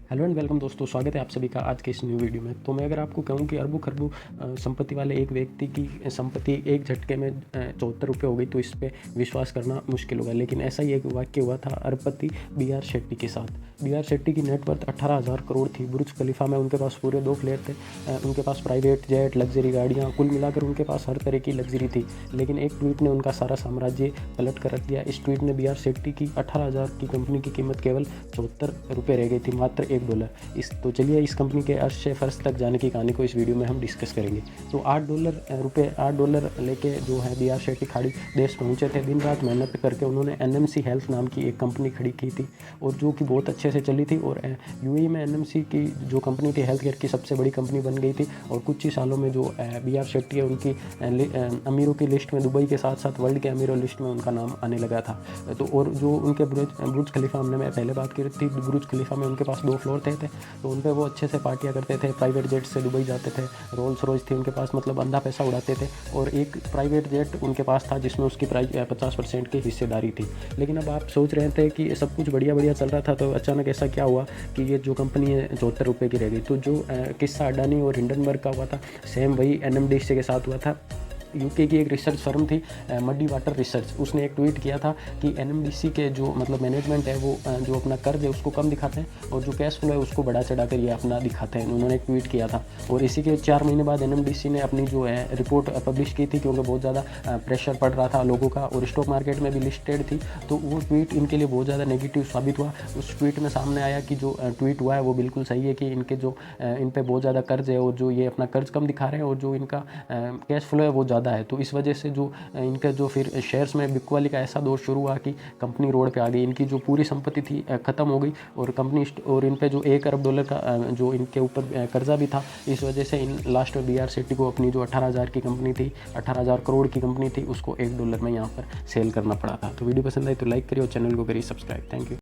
Hello and welcome दोस्तों, स्वागत है आप सभी का आज के इस न्यू वीडियो में। तो मैं अगर आपको कहूं कि अरबों खरबों संपत्ति वाले एक व्यक्ति की संपत्ति एक झटके में 74 रुपये हो गई तो इस पर विश्वास करना मुश्किल होगा। लेकिन ऐसा ही एक वाक्य हुआ था अरबपति बी आर शेट्टी के साथ। बी आर शेट्टी की नेटवर्थ 18,000 करोड़ थी। बुर्ज खलीफा में उनके पास पूरे 2 फ्लैट थे, उनके पास प्राइवेट जेट, लग्जरी गाड़ियाँ, कुल मिलाकर उनके पास हर तरह की लग्जरी थी। लेकिन एक ट्वीट ने उनका सारा साम्राज्य पलट कर रख दिया। इस ट्वीट में बी आर शेट्टी की 18,000 की कंपनी की कीमत केवल 74 रुपये रह गई थी, मात्र $1। तो चलिए इस कंपनी के अर्श से फर्श तक जाने की कहानी को इस वीडियो में हम डिस्कस करेंगे। तो $8 लेके जो है बी आर शेट्टी खाड़ी देश पहुंचे थे। दिन रात मेहनत करके उन्होंने एनएमसी हेल्थ नाम की एक कंपनी खड़ी की थी और जो कि बहुत अच्छे से चली थी। और यूएई में एनएमसी की जो कंपनी थी हेल्थ केयर की सबसे बड़ी कंपनी बन गई थी। और कुछ ही सालों में जो बी आर शेट्टी है उनकी अमीरों की लिस्ट में दुबई के साथ साथ वर्ल्ड के अमीरों लिस्ट में उनका नाम आने लगा था। तो और जो उनके बुर्ज खलीफा, हमने मैं पहले बात की थी, बुर्ज खलीफा में उनके पास 2 फ्लोर थे तो उन पर वो अच्छे से पार्टियां करते थे, प्राइवेट जेट से दुबई जाते थे, रोल्स रॉयस थी उनके पास, मतलब अंधा पैसा उड़ाते थे। और एक प्राइवेट जेट उनके पास था जिसमें उसकी 50% की हिस्सेदारी थी। लेकिन अब आप सोच रहे थे कि सब कुछ बढ़िया बढ़िया चल रहा था, तो अचानक ऐसा क्या हुआ कि ये जो कंपनी है 74 रुपये की रह गई। तो जो किस्सा अडानी और हिंडनबर्ग का हुआ था, सेम वही एनएमडीसी के साथ हुआ था। यूके की एक रिसर्च फर्म थी मड्डी वाटर रिसर्च, उसने एक ट्वीट किया था कि एनएमडीसी के जो मतलब मैनेजमेंट है वो जो अपना कर्ज है उसको कम दिखाते हैं और जो कैश फ्लो है उसको बढ़ा चढ़ा कर ये अपना दिखाते हैं। उन्होंने एक ट्वीट किया था और इसी के 4 महीने बाद एनएमडीसी ने अपनी जो है रिपोर्ट पब्लिश की थी, क्योंकि बहुत ज़्यादा प्रेशर पड़ रहा था लोगों का और स्टॉक मार्केट में भी लिस्टेड थी। तो वो ट्वीट इनके लिए बहुत ज़्यादा नेगेटिव साबित हुआ। उस ट्वीट में सामने आया कि जो ट्वीट हुआ है वो बिल्कुल सही है कि इनके जो इन पर बहुत ज़्यादा कर्ज है और जो ये अपना कर्ज कम दिखा रहे हैं और जो इनका कैश फ्लो है वो ज़्यादा है। तो इस वजह से जो इनका जो फिर शेयर्स में बिकवाली का ऐसा दौर शुरू हुआ कि कंपनी रोड पे आ गई। इनकी जो पूरी संपत्ति थी ख़त्म हो गई और कंपनी और इन पे जो $1 अरब का जो इनके ऊपर कर्जा भी था। इस वजह से इन लास्ट में बी आर शेट्टी को अपनी जो 18,000 की कंपनी थी, 18,000 करोड़ की कंपनी थी, उसको $1 में यहाँ पर सेल करना पड़ा था। तो वीडियो पसंद आई तो लाइक करिए और चैनल को करिए सब्सक्राइब। Thank you.